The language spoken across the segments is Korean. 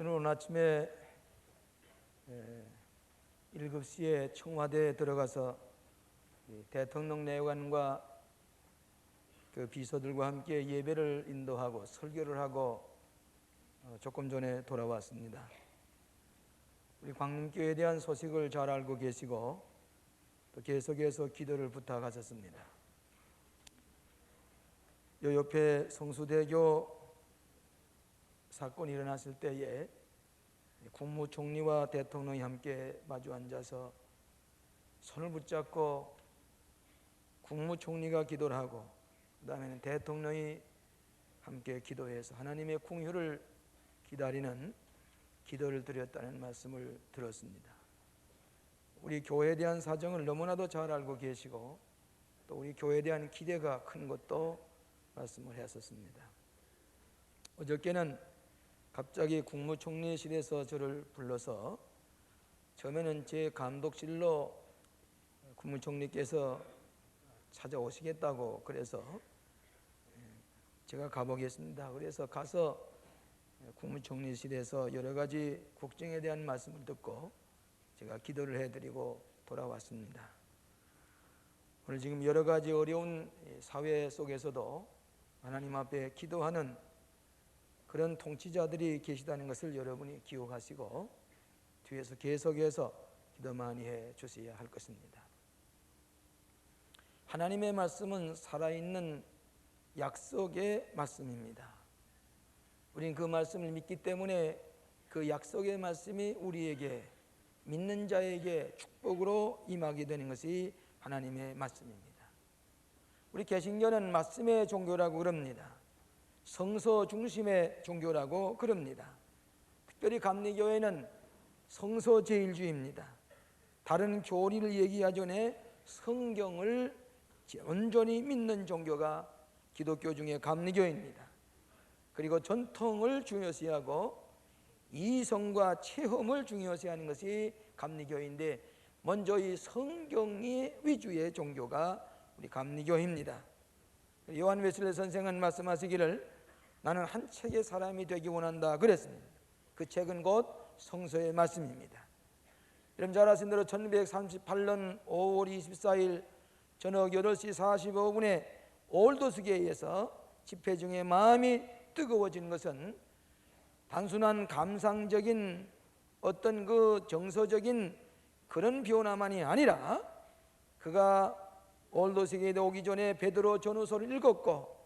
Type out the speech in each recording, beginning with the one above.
저는 오늘 아침에 7시에 청와대에 들어가서 대통령 내관과 그 비서들과 함께 예배를 인도하고 설교를 하고 조금 전에 돌아왔습니다. 우리 광림교회에 대한 소식을 잘 알고 계시고 또 계속해서 기도를 부탁하셨습니다. 요 옆에 성수대교 사건이 일어났을 때에 국무총리와 대통령이 함께 마주 앉아서 손을 붙잡고 국무총리가 기도를 하고 그 다음에는 대통령이 함께 기도해서 하나님의 궁유를 기다리는 기도를 드렸다는 말씀을 들었습니다. 우리 교회에 대한 사정을 너무나도 잘 알고 계시고 또 우리 교회에 대한 기대가 큰 것도 말씀을 했었습니다. 어저께는 갑자기 국무총리실에서 저를 불러서 처음에는 제 감독실로 국무총리께서 찾아오시겠다고 그래서 제가 가보겠습니다. 그래서 가서 국무총리실에서 여러 가지 국정에 대한 말씀을 듣고 제가 기도를 해드리고 돌아왔습니다. 오늘 지금 여러 가지 어려운 사회 속에서도 하나님 앞에 기도하는 그런 통치자들이 계시다는 것을 여러분이 기억하시고 뒤에서 계속해서 기도 많이 해 주셔야 할 것입니다. 하나님의 말씀은 살아있는 약속의 말씀입니다. 우리는 그 말씀을 믿기 때문에 그 약속의 말씀이 우리에게 믿는 자에게 축복으로 임하게 되는 것이 하나님의 말씀입니다. 우리 개신교는 말씀의 종교라고 그럽니다. 성서 중심의 종교라고 그럽니다. 특별히 감리교회는 성서 제일주의입니다. 다른 교리를 얘기하기 전에 성경을 온전히 믿는 종교가 기독교 중에 감리교회입니다. 그리고 전통을 중요시하고 이성과 체험을 중요시하는 것이 감리교회인데 먼저 이 성경이 위주의 종교가 우리 감리교회입니다. 요한 웨슬리 선생은 말씀하시기를 나는 한 책의 사람이 되기 원한다 그랬습니다. 그 책은 곧 성서의 말씀입니다. 여러분 잘 아시는 대로 1938년 5월 24일 저녁 8시 45분에 올도스교회에서 집회 중에 마음이 뜨거워진 것은 단순한 감상적인 어떤 그 정서적인 그런 변화만이 아니라 그가 올도스교회에 오기 전에 베드로 전후서를 읽었고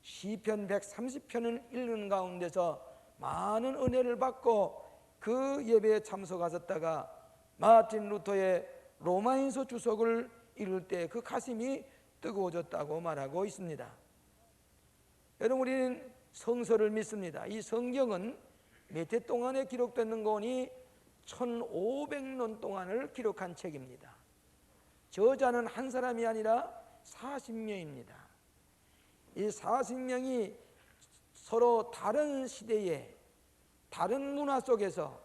시편 130편을 읽는 가운데서 많은 은혜를 받고 그 예배에 참석하셨다가 마틴 루터의 로마인서 주석을 읽을 때 그 가슴이 뜨거워졌다고 말하고 있습니다. 여러분 우리는 성서를 믿습니다. 이 성경은 몇 해 동안에 기록되는 거니 1500년 동안을 기록한 책입니다. 저자는 한 사람이 아니라 40명입니다. 이 40명이 서로 다른 시대에 다른 문화 속에서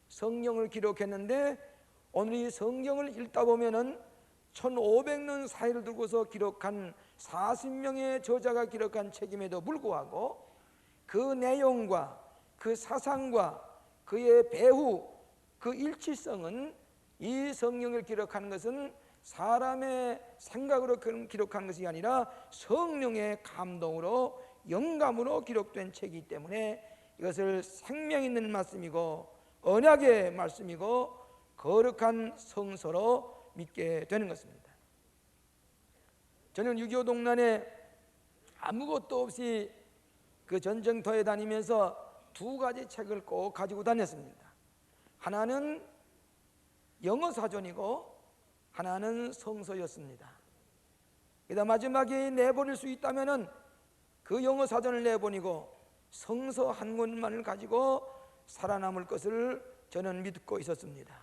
성경을 기록했는데 오늘 이 성경을 읽다 보면은 1500년 사이를 두고서 기록한 40명의 저자가 기록한 책임에도 불구하고 그 내용과 그 사상과 그의 배후 그 일치성은 이 성경을 기록하는 것은 사람의 생각으로 기록한 것이 아니라 성령의 감동으로 영감으로 기록된 책이기 때문에 이것을 생명 있는 말씀이고 언약의 말씀이고 거룩한 성서로 믿게 되는 것입니다. 저는 6.25 동란에 아무것도 없이 그 전쟁터에 다니면서 두 가지 책을 꼭 가지고 다녔습니다. 하나는 영어 사전이고 하나는 성서였습니다. 그다음 마지막에 내버릴 수 있다면은 그 영어 사전을 내보내고 성서 한 권만을 가지고 살아남을 것을 저는 믿고 있었습니다.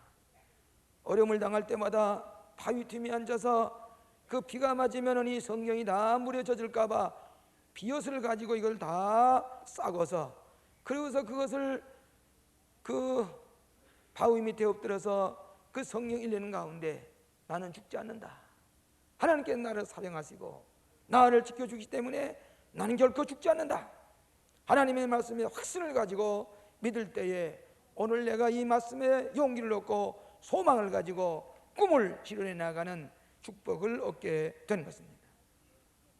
어려움을 당할 때마다 바위 틈에 앉아서 그 비가 맞으면 이 성경이 다 물에 젖을까봐 비옷을 가지고 이걸 다 싸고서 그러고서 그것을 그 바위 밑에 엎드려서 그 성경 읽는 가운데 나는 죽지 않는다. 하나님께서 나를 사랑하시고 나를 지켜주기 때문에 나는 결코 죽지 않는다. 하나님의 말씀에 확신을 가지고 믿을 때에 오늘 내가 이 말씀에 용기를 얻고 소망을 가지고 꿈을 실현해 나가는 축복을 얻게 되는 것입니다.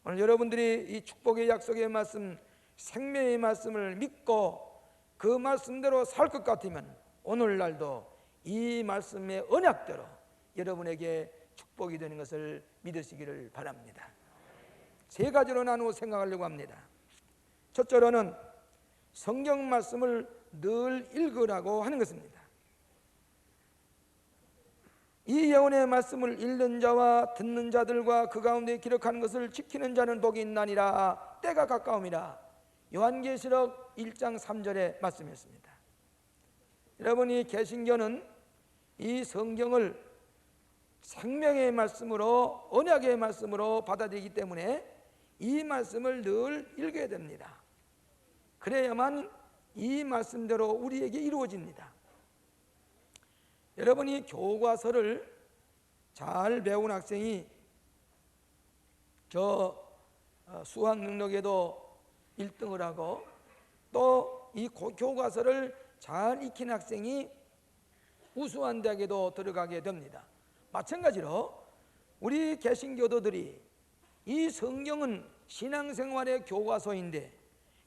오늘 여러분들이 이 축복의 약속의 말씀, 생명의 말씀을 믿고 그 말씀대로 살 것 같으면 오늘날도 이 말씀의 언약대로 여러분에게 축복이 되는 것을 믿으시기를 바랍니다. 세 가지로 나누어 생각하려고 합니다. 첫째로는 성경 말씀을 늘 읽으라고 하는 것입니다. 이 예언의 말씀을 읽는 자와 듣는 자들과 그 가운데 기록하는 것을 지키는 자는 복이 있나니라. 때가 가까움이라. 요한계시록 1장 3절의 말씀이었습니다. 여러분이 개신교는 이 성경을 생명의 말씀으로, 언약의 말씀으로 받아들이기 때문에 이 말씀을 늘 읽어야 됩니다. 그래야만 이 말씀대로 우리에게 이루어집니다. 여러분이 교과서를 잘 배운 학생이 수학 능력에도 1등을 하고 또 이 교과서를 잘 익힌 학생이 우수한 대학에도 들어가게 됩니다. 마찬가지로 우리 개신교도들이 이 성경은 신앙생활의 교과서인데,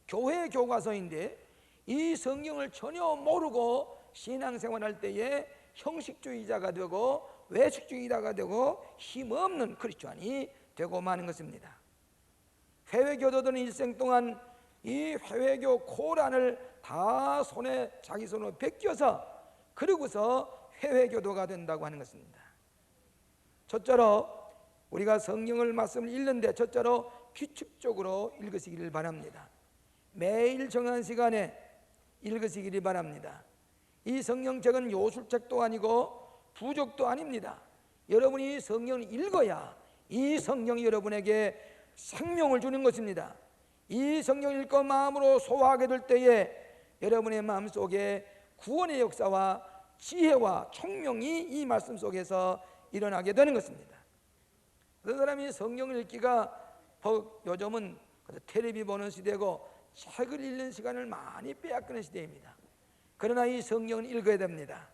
교회의 교과서인데 이 성경을 전혀 모르고 신앙생활할 때에 형식주의자가 되고 외식주의자가 되고 힘없는 크리스찬이 되고 마는 것입니다. 회외교도들은 일생 동안 이 회외교 코란을 다 자기 손으로 베껴서 그러고서 회외교도가 된다고 하는 것입니다. 첫째로 우리가 성경을 말씀을 읽는데 첫째로 규칙적으로 읽으시기를 바랍니다. 매일 정한 시간에 읽으시기를 바랍니다. 이 성경책은 요술책도 아니고 부족도 아닙니다. 여러분이 성경을 읽어야 이 성경이 여러분에게 생명을 주는 것입니다. 이 성경을 읽고 마음으로 소화하게 될 때에 여러분의 마음속에 구원의 역사와 지혜와 총명이 이 말씀 속에서 일어나게 되는 것입니다. 어떤 사람이 성경을 읽기가 요즘은 텔레비 보는 시대고 책을 읽는 시간을 많이 빼앗기는 시대입니다. 그러나 이 성경을 읽어야 됩니다.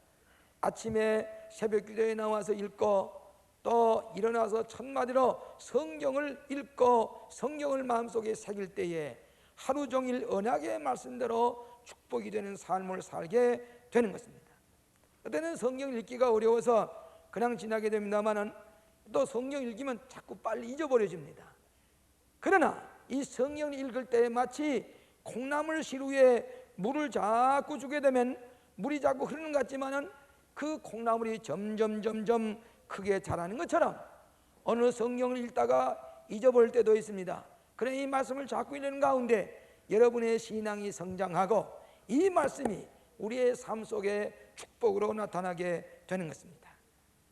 아침에 새벽 기도에 나와서 읽고 또 일어나서 첫마디로 성경을 읽고 성경을 마음속에 새길 때에 하루 종일 언약의 말씀대로 축복이 되는 삶을 살게 되는 것입니다. 그때는 성경 읽기가 어려워서 그냥 지나게 됩니다만은 또 성경 읽으면 자꾸 빨리 잊어버려집니다. 그러나 이 성경을 읽을 때 마치 콩나물 시루에 물을 자꾸 주게 되면 물이 자꾸 흐르는 것 같지만은 그 콩나물이 점점 크게 자라는 것처럼 어느 성경을 읽다가 잊어버릴 때도 있습니다. 그래 이 말씀을 자꾸 읽는 가운데 여러분의 신앙이 성장하고 이 말씀이 우리의 삶 속에 축복으로 나타나게 되는 것입니다.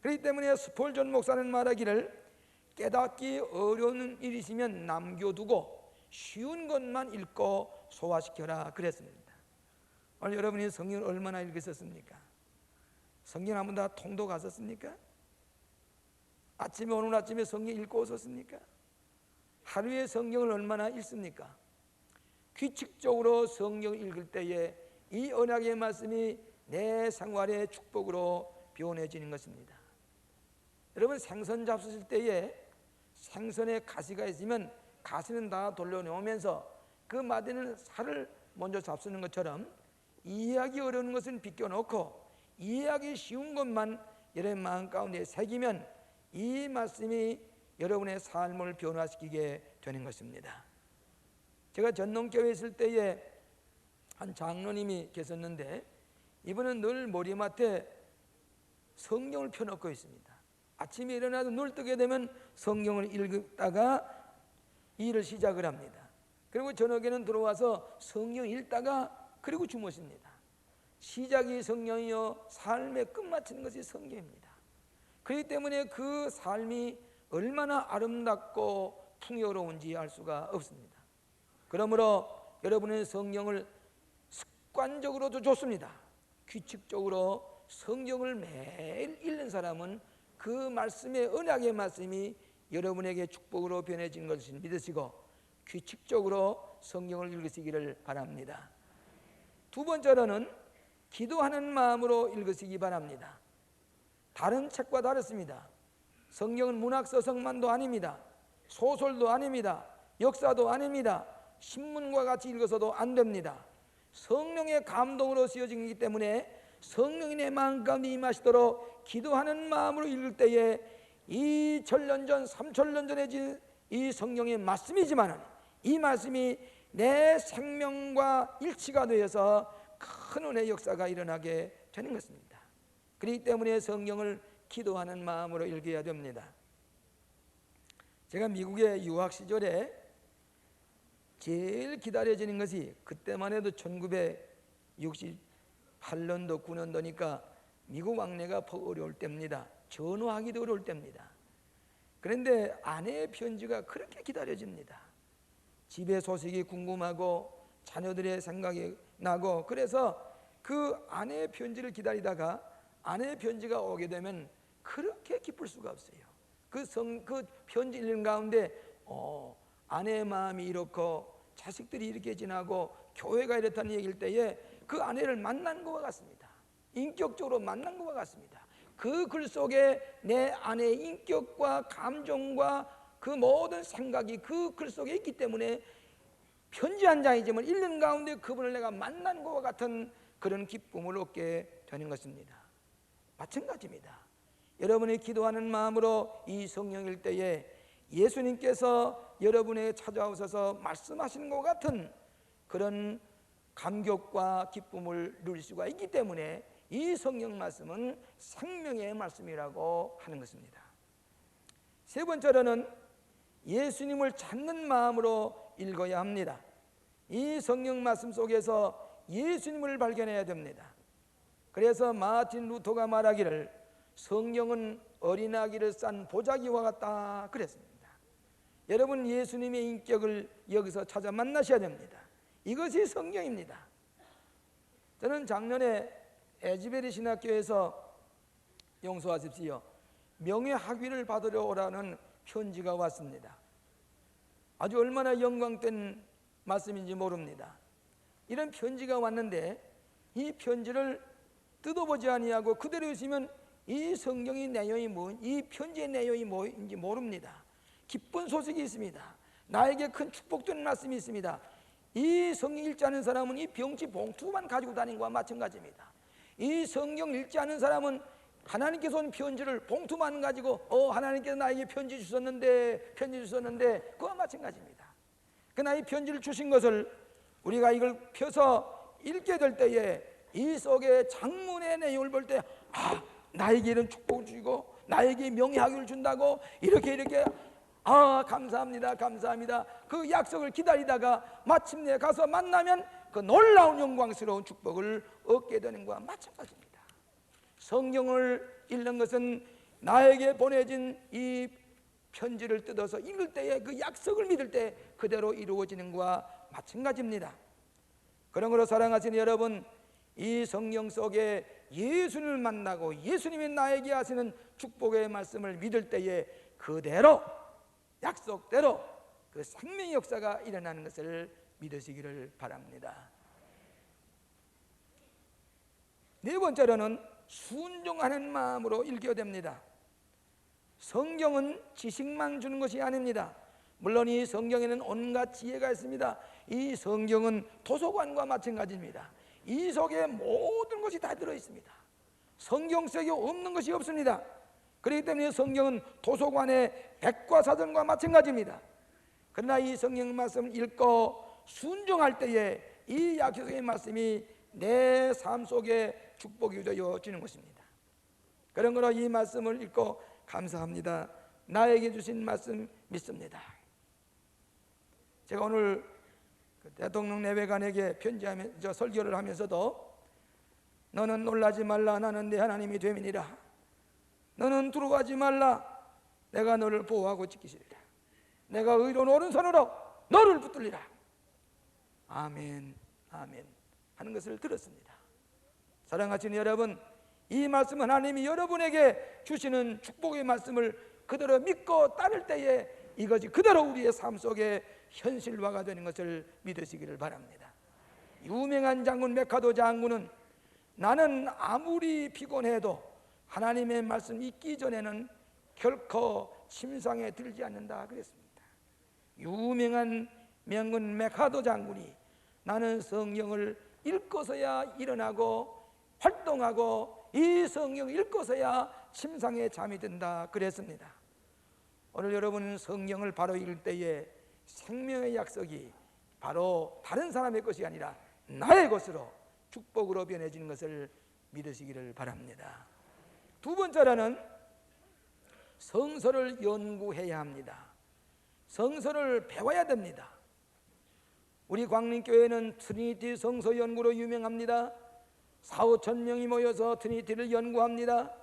그렇기 때문에 스폴전 목사는 말하기를 깨닫기 어려운 일이시면 남겨두고 쉬운 것만 읽고 소화시켜라 그랬습니다. 오늘 여러분이 성경을 얼마나 읽으셨습니까? 성경 한 번 다 통도 갔었습니까? 오늘 아침에 성경 읽고 오셨습니까? 하루에 성경을 얼마나 읽습니까? 규칙적으로 성경을 읽을 때에 이 언약의 말씀이 내 생활의 축복으로 변해지는 것입니다. 여러분 생선 잡수실 때에 생선에 가시가 있으면 가시는 다 돌려놓으면서 그 마디는 살을 먼저 잡수는 것처럼 이해하기 어려운 것은 비껴놓고 이해하기 쉬운 것만 여러분 마음 가운데 새기면 이 말씀이 여러분의 삶을 변화시키게 되는 것입니다. 제가 전농교회에 있을 때에 한 장로님이 계셨는데 이분은 늘 머리맡에 성경을 펴놓고 있습니다. 아침에 일어나서 눈을 뜨게 되면 성경을 읽다가 일을 시작을 합니다. 그리고 저녁에는 들어와서 성경 읽다가 그리고 주무십니다. 시작이 성경이요 삶의 끝마치는 것이 성경입니다. 그렇기 때문에 그 삶이 얼마나 아름답고 풍요로운지 알 수가 없습니다. 그러므로 여러분의 성경을 습관적으로도 좋습니다. 규칙적으로 성경을 매일 읽는 사람은 그 말씀의 언약의 말씀이 여러분에게 축복으로 변해진 것을 믿으시고 규칙적으로 성경을 읽으시기를 바랍니다. 두 번째로는 기도하는 마음으로 읽으시기 바랍니다. 다른 책과 다릅니다. 성경은 문학서성만도 아닙니다. 소설도 아닙니다. 역사도 아닙니다. 신문과 같이 읽어서도 안 됩니다. 성령의 감동으로 쓰여진 것이기 때문에 성령이 내 마음 가운데 임하시도록 기도하는 마음으로 읽을 때에 2000년 전 3000년 전에 진 이 성령의 말씀이지만 이 말씀이 내 생명과 일치가 되어서 큰 은혜의 역사가 일어나게 되는 것입니다. 그렇기 때문에 성경을 기도하는 마음으로 읽어야 됩니다. 제가 미국에 유학 시절에 제일 기다려지는 것이, 그때만 해도 1968년도 9년도니까 미국 왕래가 어려울 때입니다. 전화하기도 어려울 때입니다. 그런데 아내의 편지가 그렇게 기다려집니다. 집의 소식이 궁금하고 자녀들의 생각이 나고, 그래서 그 아내의 편지를 기다리다가 아내의 편지가 오게 되면 그렇게 기쁠 수가 없어요. 그 편지 읽는 가운데 아내의 마음이 이렇고 자식들이 이렇게 지나고 교회가 이렇다는 얘기일 때에 그 아내를 만난 것과 같습니다. 인격적으로 만난 것과 같습니다. 그 글 속에 내 아내의 인격과 감정과 그 모든 생각이 그 글 속에 있기 때문에 편지 한 장이지만 읽는 가운데 그분을 내가 만난 것과 같은 그런 기쁨을 얻게 되는 것입니다. 마찬가지입니다. 여러분이 기도하는 마음으로 이 성령일 때에 예수님께서 여러분에게 찾아오셔서 말씀하시는 것 같은 그런 감격과 기쁨을 누릴 수가 있기 때문에 이 성령 말씀은 생명의 말씀이라고 하는 것입니다. 세 번째로는 예수님을 찾는 마음으로 읽어야 합니다. 이 성령 말씀 속에서 예수님을 발견해야 됩니다. 그래서 마틴 루터가 말하기를 성경은 어린아기를 싼 보자기와 같다 그랬습니다. 여러분, 예수님의 인격을 여기서 찾아 만나셔야 됩니다. 이것이 성경입니다. 저는 작년에 에즈베리 신학교에서, 용서하십시오, 명예학위를 받으러 오라는 편지가 왔습니다. 아주 얼마나 영광된 말씀인지 모릅니다. 이런 편지가 왔는데 이 편지를 뜯어보지 아니하고 그대로 있으면 이 성경의 내용이 이 편지의 내용이 뭐인지 모릅니다. 기쁜 소식이 있습니다. 나에게 큰 축복되는 말씀이 있습니다. 이 성경 읽지 않은 사람은 이 병지 봉투만 가지고 다니는 것과 마찬가지입니다. 이 성경 읽지 않은 사람은 하나님께서 온 편지를 봉투만 가지고 하나님께서 나에게 편지 주셨는데 그와 마찬가지입니다. 그러나 이 편지를 주신 것을 우리가 이걸 펴서 읽게 될 때에 이 속에 장문의 내용을 볼 때 나에게 이런 축복을 주시고 나에게 명예학위를 준다고 이렇게 감사합니다 그 약속을 기다리다가 마침내 가서 만나면 그 놀라운 영광스러운 축복을 얻게 되는 것과 마찬가지입니다. 성경을 읽는 것은 나에게 보내진 이 편지를 뜯어서 읽을 때에 그 약속을 믿을 때 그대로 이루어지는 것과 마찬가지입니다. 그러므로 사랑하시는 여러분, 이 성경 속에 예수님을 만나고 예수님이 나에게 하시는 축복의 말씀을 믿을 때에 그대로 약속대로 그 생명의 역사가 일어나는 것을 믿으시기를 바랍니다. 네 번째로는 순종하는 마음으로 읽어야 됩니다. 성경은 지식만 주는 것이 아닙니다. 물론 이 성경에는 온갖 지혜가 있습니다. 이 성경은 도서관과 마찬가지입니다. 이 속에 모든 것이 다 들어있습니다. 성경 속에 없는 것이 없습니다. 그렇기 때문에 성경은 도서관의 백과사전과 마찬가지입니다. 그러나 이 성경 말씀을 읽고 순종할 때에 이 약속의 말씀이 내 삶 속에 축복이 되어지는 것입니다. 그런 거로 이 말씀을 읽고 감사합니다, 나에게 주신 말씀 믿습니다. 제가 오늘 대통령 내외관에게 편지하면서 설교를 하면서도 너는 놀라지 말라, 나는 네 하나님이 됨이니라. 너는 두려워하지 말라, 내가 너를 보호하고 지키시리라. 내가 의로운 오른손으로 너를 붙들리라. 아멘 아멘 하는 것을 들었습니다. 사랑하시는 여러분, 이 말씀은 하나님이 여러분에게 주시는 축복의 말씀을 그대로 믿고 따를 때에 이것이 그대로 우리의 삶 속에 현실화가 되는 것을 믿으시기를 바랍니다. 유명한 장군 메카도 장군은 나는 아무리 피곤해도 하나님의 말씀 읽기 전에는 결코 침상에 들지 않는다 그랬습니다. 유명한 명군 메카도 장군이 나는 성경을 읽고서야 일어나고 활동하고 이 성경을 읽고서야 침상에 잠이 든다 그랬습니다. 오늘 여러분은 성경을 바로 읽을 때에 생명의 약속이 바로 다른 사람의 것이 아니라 나의 것으로 축복으로 변해지는 것을 믿으시기를 바랍니다. 두 번째로는 성서를 연구해야 합니다. 성서를 배워야 됩니다. 우리 광림교회는 트리니티 성서 연구로 유명합니다. 4,5천 명이 모여서 트리니티를 연구합니다.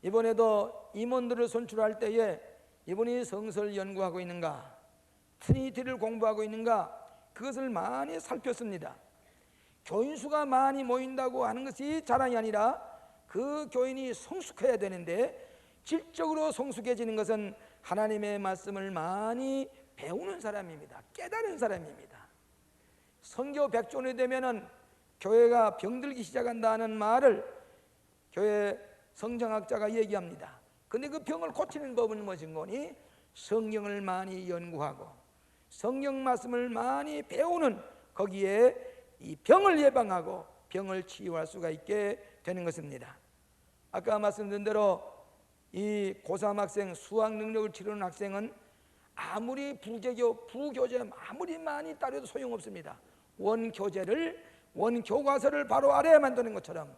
이번에도 임원들을 선출할 때에 이분이 성서를 연구하고 있는가, 트리니티를 공부하고 있는가, 그것을 많이 살폈습니다. 교인 수가 많이 모인다고 하는 것이 자랑이 아니라 그 교인이 성숙해야 되는데, 질적으로 성숙해지는 것은 하나님의 말씀을 많이 배우는 사람입니다. 깨달은 사람입니다. 선교 100조년이 되면은 교회가 병들기 시작한다는 말을 교회 성경학자가 얘기합니다. 근데 그 병을 고치는 법은 무엇인 거니? 성경을 많이 연구하고 성경 말씀을 많이 배우는, 거기에 이 병을 예방하고 병을 치유할 수가 있게 되는 것입니다. 아까 말씀드린 대로 이 고3 학생, 수학 능력을 치르는 학생은 아무리 부교재 아무리 많이 따려도 소용없습니다. 원교과서를 바로 알아야 만드는 것처럼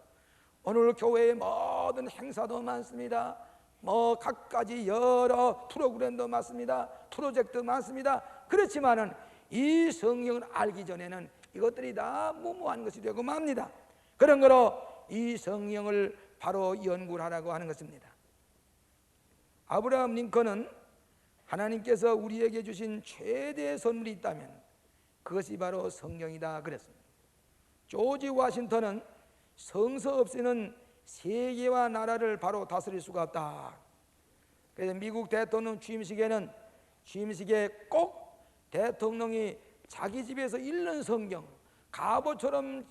오늘 교회에 모든 행사도 많습니다. 각가지 여러 프로그램도 많습니다. 프로젝트 많습니다. 그렇지만은 이 성경을 알기 전에는 이것들이 다 무모한 것이 되고 맙니다. 그런 거로 이 성경을 바로 연구를 하라고 하는 것입니다. 아브라함 링컨은 하나님께서 우리에게 주신 최대의 선물이 있다면 그것이 바로 성경이다 그랬습니다. 조지 워싱턴은 성서 없이는 세계와 나라를 바로 다스릴 수가 없다. 그래서 미국 대통령 취임식에 꼭 대통령이 자기 집에서 읽는 성경, 가보처럼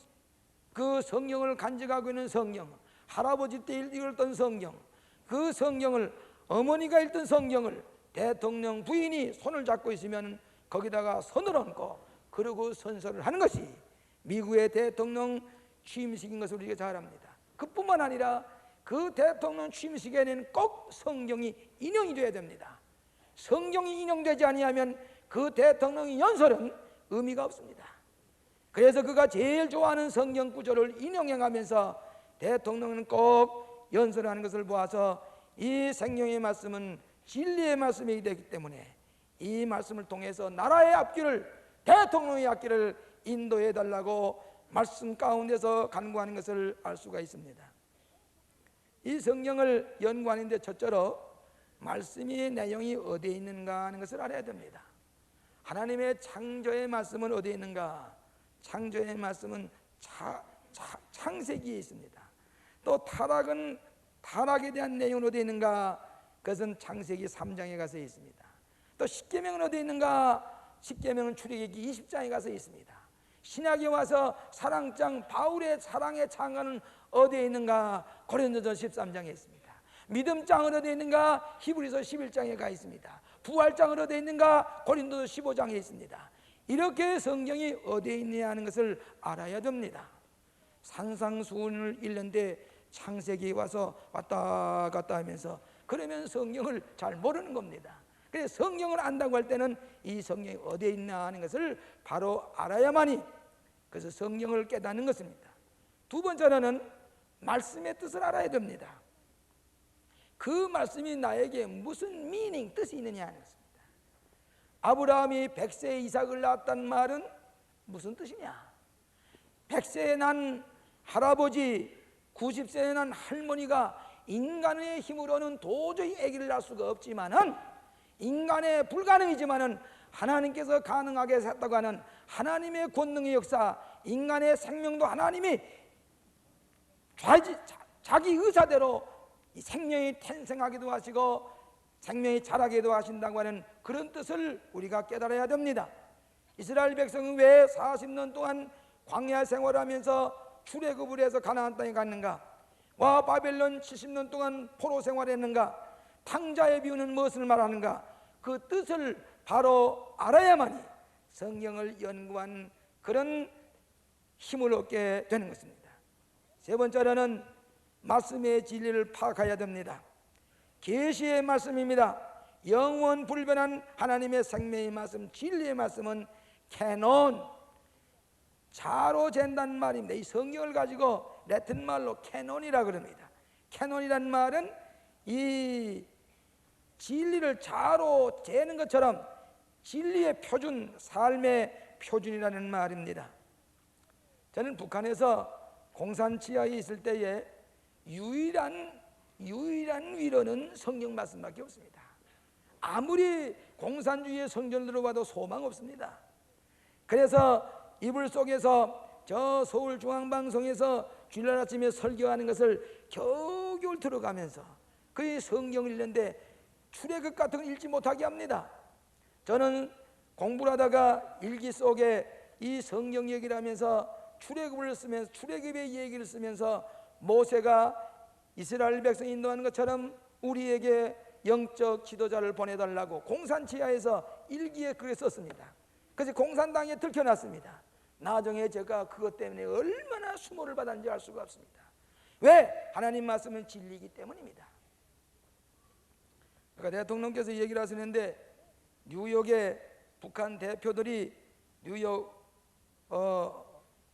그 성경을 간직하고 있는 성경, 할아버지 때 읽었던 성경, 그 성경을, 어머니가 읽던 성경을 대통령 부인이 손을 잡고 있으면 거기다가 손을 얹고 그러고 선서를 하는 것이 미국의 대통령 취임식인 것을 우리가 잘 압니다. 그뿐만 아니라 그 대통령 취임식에는 꼭 성경이 인용이 되어야 됩니다. 성경이 인용되지 아니하면 그 대통령의 연설은 의미가 없습니다. 그래서 그가 제일 좋아하는 성경 구절을 인용해가면서 대통령은 꼭 연설하는 것을 보아서 이 생명의 말씀은 진리의 말씀이기 되기 때문에 이 말씀을 통해서 나라의 앞길을, 대통령의 앞길을 인도해 달라고 말씀 가운데서 간구하는 것을 알 수가 있습니다. 이 성경을 연구하는데 첫째로 말씀의 내용이 어디에 있는가 하는 것을 알아야 됩니다. 하나님의 창조의 말씀은 어디에 있는가? 창조의 말씀은 창세기에 있습니다. 또 타락에 대한 내용은 어디에 있는가? 그것은 창세기 3장에 가서 있습니다. 또 십계명은 어디에 있는가? 십계명은 출애굽기 20장에 가서 있습니다. 신약에 와서 사랑장, 바울의 사랑의 창가는 어디에 있는가? 고린도전서 13장에 있습니다. 믿음장은 어디에 있는가? 히브리서 11장에 가 있습니다. 부활장은 어디에 있는가? 고린도서 15장에 있습니다. 이렇게 성경이 어디에 있느냐 하는 것을 알아야 됩니다. 산상수훈을 읽는데 창세기에 와서 왔다 갔다 하면서 그러면 성경을 잘 모르는 겁니다. 그래서 성경을 안다고 할 때는 이 성경이 어디에 있나 하는 것을 바로 알아야만이, 그래서 성경을 깨닫는 것입니다. 두 번째로는 말씀의 뜻을 알아야 됩니다. 그 말씀이 나에게 무슨 뜻이 있느냐 하는 것입니다. 아브라함이 100세에 이삭을 낳았다는 말은 무슨 뜻이냐? 100세에 난 할아버지, 90세에 난 할머니가 인간의 힘으로는 도저히 아기를 낳을 수가 없지만은, 인간의 불가능이지만은 하나님께서 가능하게 했다고 하는 하나님의 권능의 역사, 인간의 생명도 하나님이 자기 의사대로 이 생명이 탄생하기도 하시고 생명이 자라기도 하신다고 하는 그런 뜻을 우리가 깨달아야 됩니다. 이스라엘 백성은 왜 40년 동안 광야 생활하면서 출애굽을 해서 가나안 땅에 갔는가? 와 바벨론 70년 동안 포로 생활했는가? 탕자의 비유는 무엇을 말하는가? 그 뜻을 바로 알아야만이 성경을 연구한 그런 힘을 얻게 되는 것입니다. 세 번째로는 말씀의 진리를 파악해야 됩니다. 계시의 말씀입니다. 영원 불변한 하나님의 생명의 말씀, 진리의 말씀은 캐논, 자로 잰다는 말입니다. 이 성경을 가지고 라틴 말로 캐논이라 그럽니다. 캐논이란 말은 이 진리를 자로 재는 것처럼 진리의 표준, 삶의 표준이라는 말입니다. 저는 북한에서 공산 지하에 있을 때에 유일한 위로는 성경 말씀밖에 없습니다. 아무리 공산주의의 성전을 들어봐도 소망 없습니다. 그래서 이불 속에서 저 서울중앙방송에서 주일날 아침에 설교하는 것을 겨우겨우 들어가면서 그 성경을 읽는데 출애굽 같은 걸 읽지 못하게 합니다. 저는 공부를 하다가 일기 속에 이 성경 얘기를 하면서 출애굽을 쓰면서 출애굽의 얘기를 쓰면서 모세가 이스라엘 백성 인도하는 것처럼 우리에게 영적 지도자를 보내달라고 공산 지하에서 일기에 그렇게 썼습니다. 그래서 공산당에 들켜났습니다. 나중에 제가 그것 때문에 얼마나 수모를 받았는지 알 수가 없습니다. 왜? 하나님 말씀은 진리이기 때문입니다. 그러니까 대통령께서 얘기를 하시는데 뉴욕의 북한 대표들이 뉴욕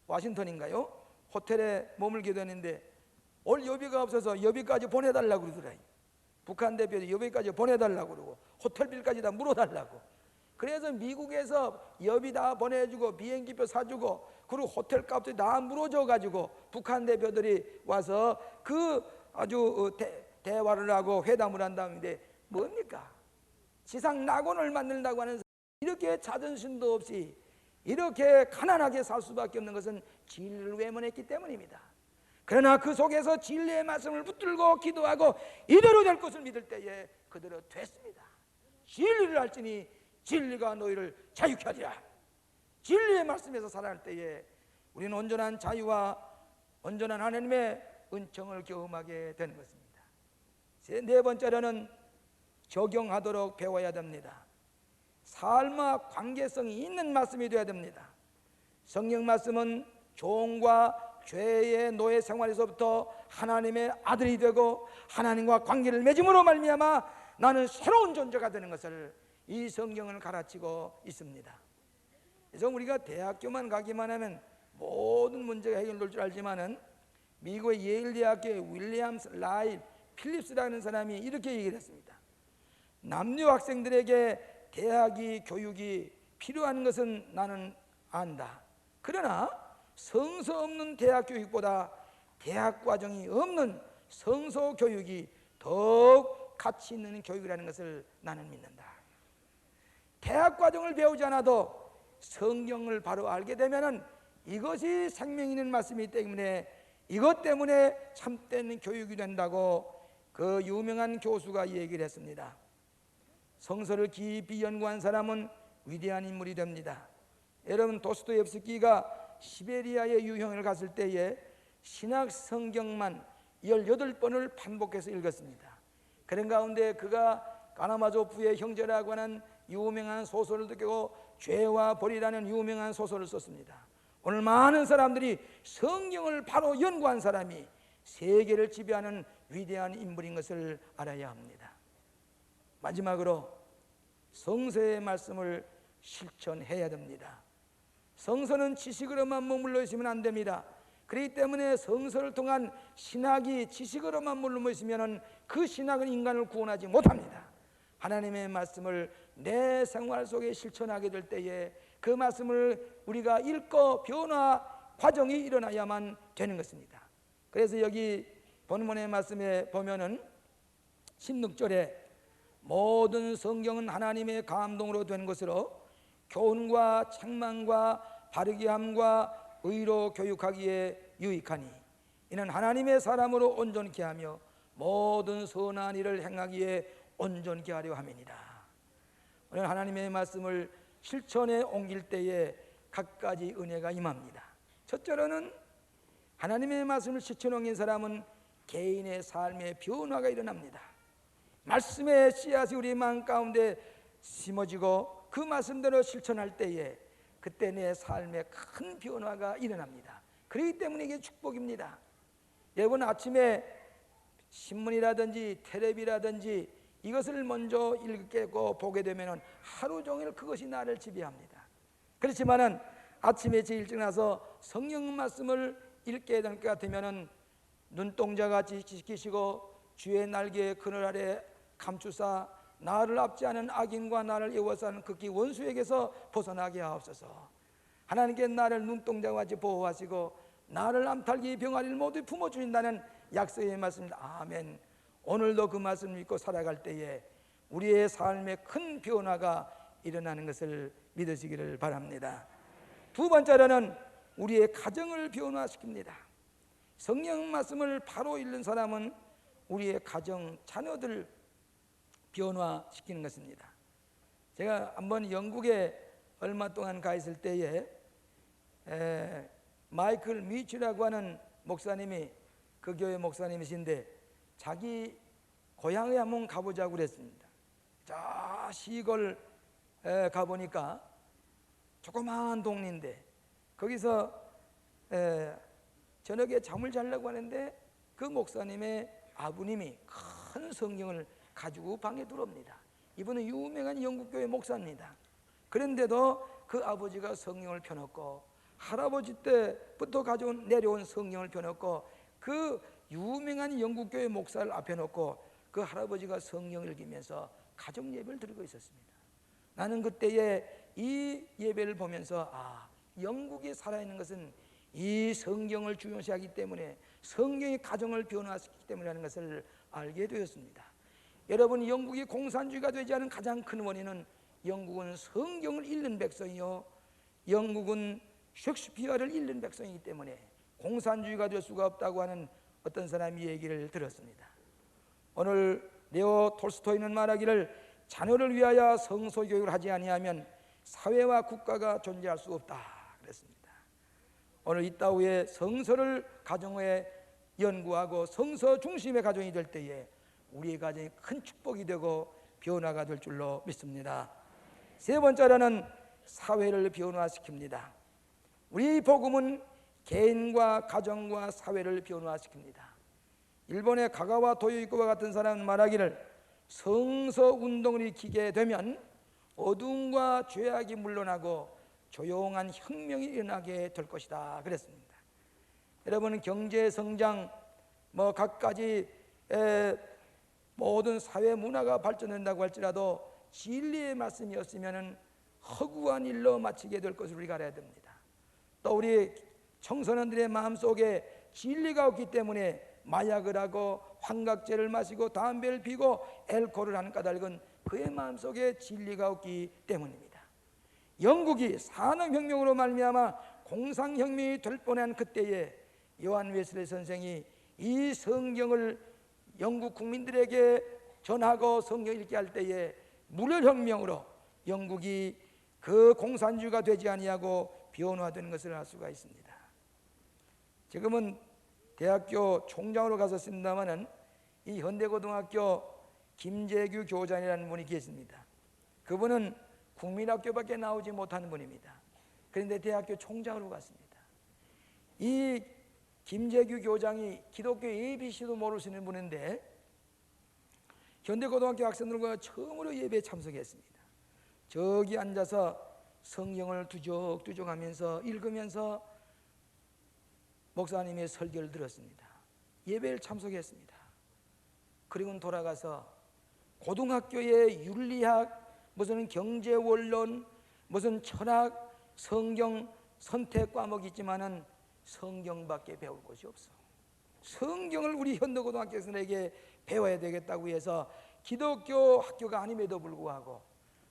와싱턴인가요? 호텔에 머물게 되는데 올 여비가 없어서 여비까지 보내달라고 그러더라고요. 북한 대표들이 여비까지 보내달라고 그러고 호텔비까지 다 물어달라고. 그래서 미국에서 여비 다 보내주고 비행기표 사주고 그리고 호텔값도 다 물어줘가지고 북한 대표들이 와서 그 아주 대화를 하고 회담을 한 다음인데 뭡니까? 지상 낙원을 만든다고 하는 이렇게 자존심도 없이 이렇게 가난하게 살 수밖에 없는 것은 진리를 외면했기 때문입니다. 그러나 그 속에서 진리의 말씀을 붙들고 기도하고 이대로 될 것을 믿을 때에 그대로 됐습니다. 진리를 알지니 진리가 너희를 자유케 하리라. 진리의 말씀에서 살아갈 때에 우리는 온전한 자유와 온전한 하나님의 은총을 경험하게 되는 것입니다. 네 번째로는 적용하도록 배워야 됩니다. 삶과 관계성이 있는 말씀이 되어야 됩니다. 성경 말씀은 종과 죄의 노예 생활에서부터 하나님의 아들이 되고 하나님과 관계를 맺음으로 말미암아 나는 새로운 존재가 되는 것을 이 성경을 가르치고 있습니다. 그래서 우리가 대학교만 가기만 하면 모든 문제가 해결될 줄 알지만은 미국의 예일 대학교의 윌리엄스 라일 필립스라는 사람이 이렇게 얘기를 했습니다. 남녀 학생들에게 대학이 교육이 필요한 것은 나는 안다. 그러나 성서 없는 대학 교육보다 대학 과정이 없는 성서 교육이 더욱 가치 있는 교육이라는 것을 나는 믿는다. 대학 과정을 배우지 않아도 성경을 바로 알게 되면은 이것이 생명 있는 말씀이기 때문에 이것 때문에 참된 교육이 된다고 그 유명한 교수가 얘기를 했습니다. 성서를 깊이 연구한 사람은 위대한 인물이 됩니다. 여러분 도스토옙스키가 시베리아에 유형을 갔을 때에 신약 성경만 18번을 반복해서 읽었습니다. 그런 가운데 그가 가라마조프의 형제라고 하는 유명한 소설을 듣고 죄와 벌이라는 유명한 소설을 썼습니다. 오늘 많은 사람들이 성경을 바로 연구한 사람이 세계를 지배하는 위대한 인물인 것을 알아야 합니다. 마지막으로 성서의 말씀을 실천해야 됩니다. 성서는 지식으로만 머물러 있으면 안 됩니다. 그렇기 때문에 성서를 통한 신학이 지식으로만 머물러 있으면 그 신학은 인간을 구원하지 못합니다. 하나님의 말씀을 내 생활 속에 실천하게 될 때에 그 말씀을 우리가 읽고 변화 과정이 일어나야만 되는 것입니다. 그래서 여기 본문의 말씀에 보면은 16절에 모든 성경은 하나님의 감동으로 된 것으로 교훈과 책망과 바르게 함과 의로 교육하기에 유익하니 이는 하나님의 사람으로 온전케 하며 모든 선한 일을 행하기에 온전케 하려 함이니라. 오늘 하나님의 말씀을 실천에 옮길 때에 갖가지 은혜가 임합니다. 첫째로는 하나님의 말씀을 실천한 사람은 개인의 삶의 변화가 일어납니다. 말씀의 씨앗이 우리 마음 가운데 심어지고 그 말씀대로 실천할 때에 그때 내 삶에 큰 변화가 일어납니다. 그렇기 때문에 이게 축복입니다. 여러분 아침에 신문이라든지 텔레비라든지 이것을 먼저 읽고 보게 되면 하루 종일 그것이 나를 지배합니다. 그렇지만은 아침에 제일 일찍 나서 성경 말씀을 읽게 될 것 같으면 눈동자같이 지키시고 주의 날개의 그늘 아래 감추사 나를 앞지 않은 악인과 나를 애워싸는 극히 원수에게서 벗어나게 하옵소서. 하나님께 나를 눈동자같이 보호하시고 나를 암탈기 병아리를 모두 품어주신다는 약속의 말씀입니다. 아멘. 오늘도 그 말씀을 믿고 살아갈 때에 우리의 삶에 큰 변화가 일어나는 것을 믿으시기를 바랍니다. 두 번째로는 우리의 가정을 변화시킵니다. 성경 말씀을 바로 읽는 사람은 우리의 가정, 자녀들 변화시키는 것입니다. 제가 한번 영국에 얼마 동안 가 있을 때에 마이클 미치라고 하는 목사님이 그 교회 목사님이신데 자기 고향에 한번 가보자고 그랬습니다. 저 시골 가보니까 조그마한 동네인데 거기서 저녁에 잠을 자려고 하는데 그 목사님의 아버님이 큰 성경을 가지고 방에 들어옵니다. 이분은 유명한 영국교회 목사입니다. 그런데도 그 아버지가 성경을 펴놓고 할아버지 때부터 내려온 성경을 펴놓고 그 유명한 영국교회 목사를 앞에 놓고 그 할아버지가 성경을 읽으면서 가정 예배를 드리고 있었습니다. 나는 그때에 이 예배를 보면서 영국이 살아있는 것은 이 성경을 중요시하기 때문에 성경이 가정을 변화시키기 때문이라는 것을 알게 되었습니다. 여러분, 영국이 공산주의가 되지 않은 가장 큰 원인은 영국은 성경을 읽는 백성이요, 영국은 셰익스피어를 읽는 백성이기 때문에 공산주의가 될 수가 없다고 하는 어떤 사람이 얘기를 들었습니다. 오늘 레오 톨스토이는 말하기를 자녀를 위하여 성서 교육을 하지 아니하면 사회와 국가가 존재할 수 없다 그랬습니다. 오늘 이따위에 성서를 가정에 연구하고 성서 중심의 가정이 될 때에 우리의 가정이 큰 축복이 되고 변화가 될 줄로 믿습니다. 세 번째로는 사회를 변화시킵니다. 우리 복음은 개인과 가정과 사회를 변화시킵니다. 일본의 가가와 도요이코와 같은 사람은 말하기를 성서 운동을 일으키게 되면 어둠과 죄악이 물러나고 조용한 혁명이 일어나게 될 것이다 그랬습니다. 여러분, 경제 성장 각가지 모든 사회 문화가 발전된다고 할지라도 진리의 말씀이 없으면 허구한 일로 마치게 될 것을 우리가 알아야 됩니다. 또 우리 청소년들의 마음속에 진리가 없기 때문에 마약을 하고 환각제를 마시고 담배를 피고 알코올을 하는 까닭은 그의 마음속에 진리가 없기 때문입니다. 영국이 산업혁명으로 말미암아 공상혁명이 될 뻔한 그때에 요한 웨슬리 선생이 이 성경을 영국 국민들에게 전하고 성경 읽게 할 때에 무료혁명으로 영국이 그 공산주의가 되지 아니하고 변화되는 것을 알 수가 있습니다. 지금은 대학교 총장으로 갔었습니다마는 이 현대고등학교 김재규 교장이라는 분이 계십니다. 그분은 국민학교밖에 나오지 못하는 분입니다. 그런데 대학교 총장으로 갔습니다. 이 김재규 교장이 기독교 ABC도 모르시는 분인데 현대고등학교 학생들과 처음으로 예배에 참석했습니다. 저기 앉아서 성경을 두적두적하면서 읽으면서 목사님의 설교를 들었습니다. 예배를 참석했습니다. 그리고는 돌아가서 고등학교의 윤리학, 무슨 경제원론, 무슨 철학, 성경 선택 과목이 있지만은 성경밖에 배울 것이 없어. 성경을 우리 현대고등학교생에게 배워야 되겠다고 해서 기독교 학교가 아님에도 불구하고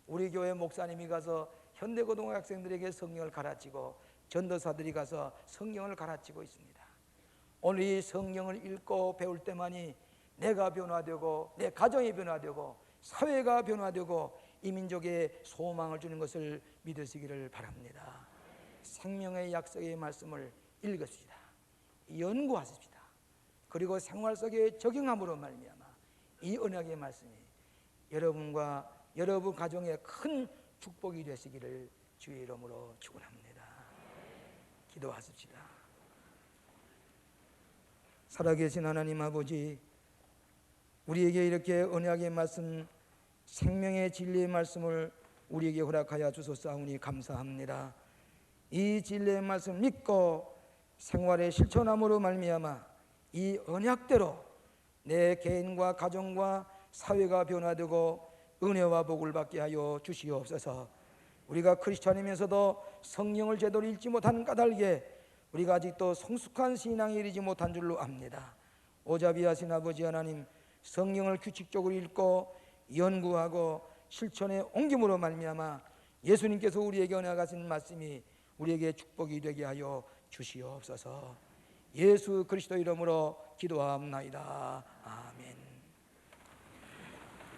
우리 교회 목사님이 가서 현대고등학생들에게 성경을 가르치고 전도사들이 가서 성경을 가르치고 있습니다. 오늘 이 성경을 읽고 배울 때만이 내가 변화되고 내 가정이 변화되고 사회가 변화되고 이 민족에 소망을 주는 것을 믿으시기를 바랍니다. 생명의 약속의 말씀을 읽읍시다. 연구하십시다. 그리고 생활 속에 적용함으로 말미암아 이 언약의 말씀이 여러분과 여러분 가정에 큰 축복이 되시기를 주의 이름으로 축원합니다. 기도하십시다. 살아계신 하나님 아버지, 우리에게 이렇게 언약의 말씀, 생명의 진리의 말씀을 우리에게 허락하여 주소서하오니 감사합니다. 이 진리의 말씀 믿고 생활에 실천함으로 말미암아 이 언약대로 내 개인과 가정과 사회가 변화되고 은혜와 복을 받게 하여 주시옵소서. 우리가 크리스찬이면서도 성령을 제대로 읽지 못한 까닭에 우리가 아직도 성숙한 신앙에 이르지 못한 줄로 압니다. 오자비하신 아버지 하나님, 성령을 규칙적으로 읽고 연구하고 실천에 옮김으로 말미암아 예수님께서 우리에게 언약하신 말씀이 우리에게 축복이 되게 하여 주시옵소서. 예수 그리스도 이름으로 기도하옵나이다. 아멘.